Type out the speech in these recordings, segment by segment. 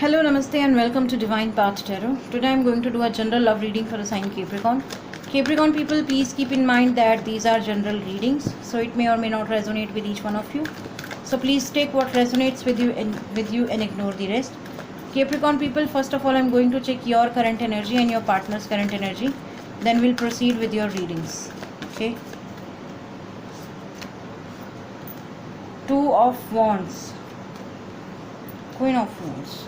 Hello, Namaste, and welcome to Divine Path Tarot. Today I'm going to do a general love reading for the sign Capricorn. Capricorn people, please keep in mind that these are general readings, so it may or may not resonate with each one of you. So please take what resonates with you and ignore the rest. Capricorn people, first of all, I'm going to check your current energy and your partner's current energy. Then we'll proceed with your readings. Okay. Two of Wands. Queen of Wands.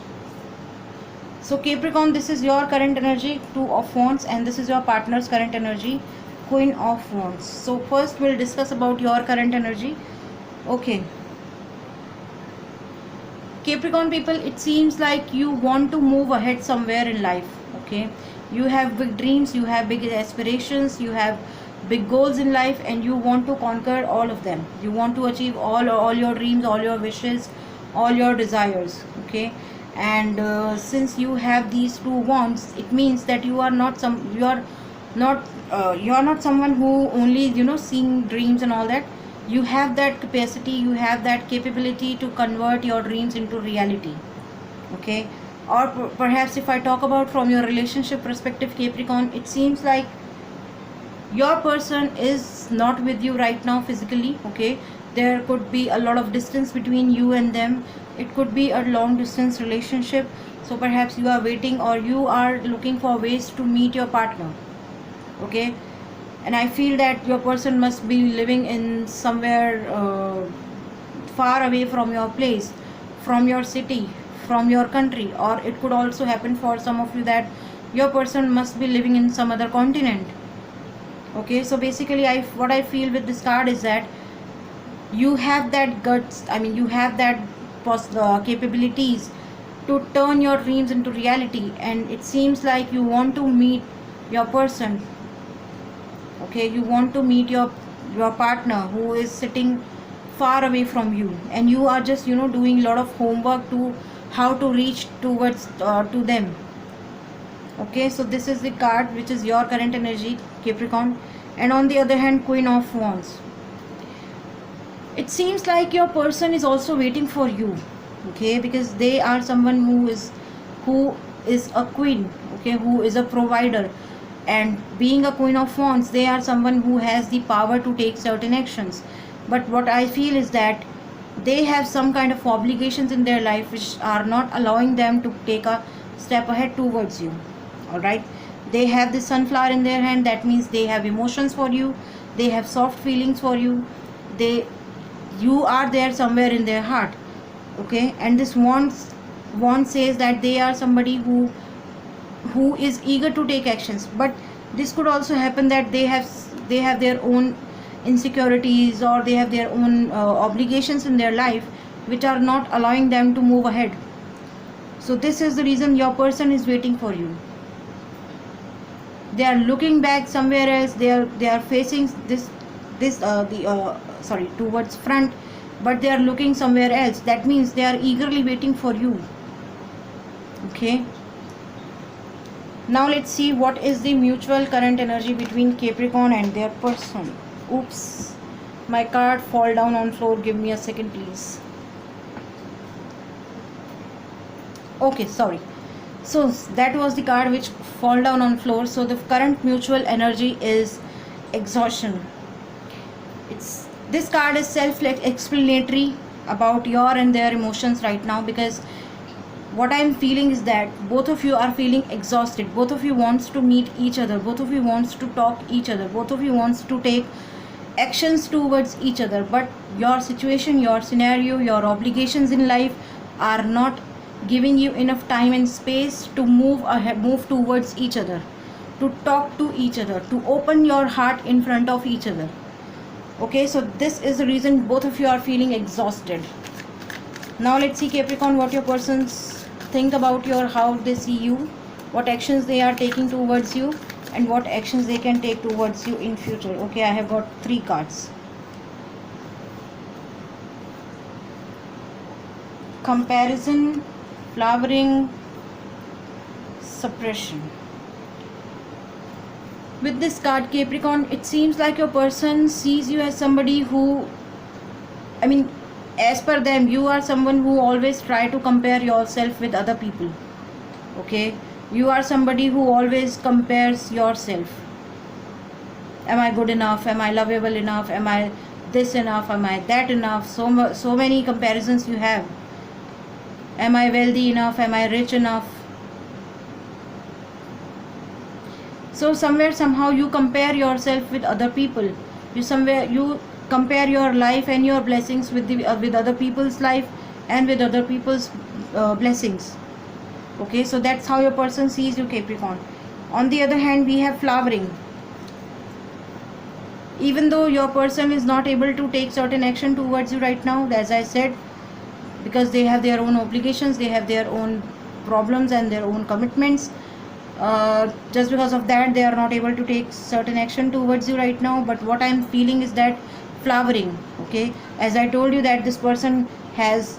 So Capricorn, this is your current energy, Two of Wands, and this is your partner's current energy, Queen of Wands. So first we'll discuss about your current energy. Okay. Capricorn people, it seems like you want to move ahead somewhere in life. Okay. You have big dreams, you have big aspirations, you have big goals in life, and you want to conquer all of them. You want to achieve all your dreams, all your wishes, all your desires. Okay. And since you have these two wands, it means that you are not someone who only seeing dreams and all that. You have that capacity, you have that capability to convert your dreams into reality. Okay. Or perhaps if I talk about from your relationship perspective, Capricorn, it seems like your person is not with you right now physically. Okay. There could be a lot of distance between you and them. It could be a long distance relationship, so perhaps you are waiting or you are looking for ways to meet your partner. Okay. And I feel that your person must be living in somewhere far away from your place, from your city, from your country, or it could also happen for some of you that your person must be living in some other continent. Okay. So basically what I feel with this card is that you have that guts, you have that capabilities to turn your dreams into reality, and it seems like you want to meet your person. Okay. You want to meet your partner who is sitting far away from you, and you are just doing a lot of homework to how to reach towards to them. Okay. So this is the card which is your current energy, Capricorn. And on the other hand, Queen of Wands. It seems like your person is also waiting for you. Okay. Because they are someone who is a queen. Okay. Who is a provider, and being a Queen of Wands, they are someone who has the power to take certain actions. But what I feel is that they have some kind of obligations in their life which are not allowing them to take a step ahead towards you. Alright. They have the sunflower in their hand. That means they have emotions for you, they have soft feelings for you, you are there somewhere in their heart. Okay. And this wand says that they are somebody who is eager to take actions, but this could also happen that they have their own insecurities, or they have their own obligations in their life which are not allowing them to move ahead. So this is the reason your person is waiting for you. They are looking back somewhere else. They are facing towards front, but they are looking somewhere else. That means they are eagerly waiting for you. Okay. Now let's see what is the mutual current energy between Capricorn and their person. Oops, my card fall down on floor. Give me a second, please. Okay, sorry. So that was the card which fall down on floor. So the current mutual energy is exhaustion. This card is self-explanatory about your and their emotions right now, because what I am feeling is that both of you are feeling exhausted. Both of you wants to meet each other. Both of you wants to talk each other. Both of you wants to take actions towards each other. But your situation, your scenario, your obligations in life are not giving you enough time and space to move towards each other, to talk to each other, to open your heart in front of each other. Okay. So this is the reason both of you are feeling exhausted. Now let's see, Capricorn, what your persons think about how they see you, what actions they are taking towards you, and what actions they can take towards you in future. Okay, I have got 3 cards. Comparison, flowering, suppression. With this card, Capricorn, it seems like your person sees you as somebody who, as per them, you are someone who always try to compare yourself with other people. Okay, you are somebody who always compares yourself. Am I good enough? Am I lovable enough? Am I this enough? Am I that enough? So many comparisons you have. Am I wealthy enough? Am I rich enough? So somewhere somehow you compare yourself with other people. You compare your life and your blessings with with other people's life and with other people's blessings. Okay, so that's how your person sees you, Capricorn. On the other hand, we have flowering. Even though your person is not able to take certain action towards you right now, as I said, because they have their own obligations, they have their own problems and their own commitments, just because of that they are not able to take certain action towards you right now. But what I'm feeling is that flowering. Okay, as I told you that this person has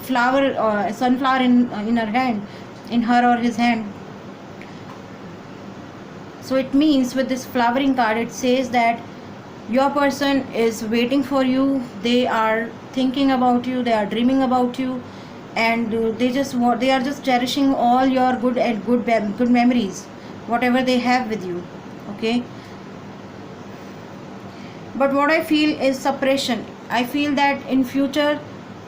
sunflower in her hand, in her or his hand. So it means with this flowering card, it says that your person is waiting for you, they are thinking about you, they are dreaming about you, and they are just cherishing all your good memories, whatever they have with you. Okay, but what I feel is suppression. I feel that in future,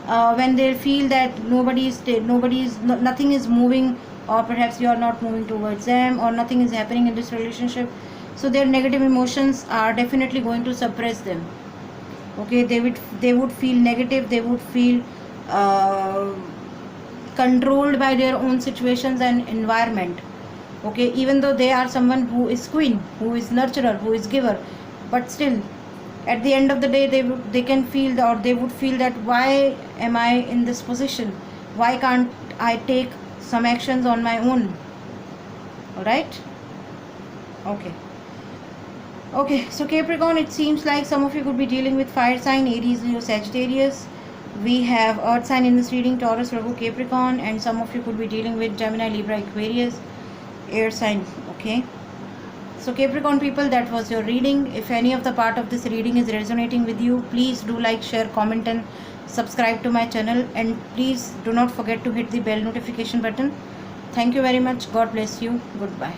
when they feel that nothing is moving, or perhaps you are not moving towards them, or nothing is happening in this relationship, so their negative emotions are definitely going to suppress them. Okay, they would feel negative, they would feel controlled by their own situations and environment. Okay, even though they are someone who is queen, who is nurturer, who is giver, but still at the end of the day they can feel or they would feel that why am I in this position, why can't I take some actions on my own. All right, okay, so Capricorn, it seems like some of you could be dealing with fire sign, Aries, Leo, Sagittarius. We have earth sign in this reading, Taurus, Virgo, Capricorn, and some of you could be dealing with Gemini, Libra, Aquarius, air sign. Okay, so Capricorn people, that was your reading. If any of the part of this reading is resonating with you, please do like, share, comment and subscribe to my channel, and please do not forget to hit the bell notification button. Thank you very much. God bless you. Goodbye.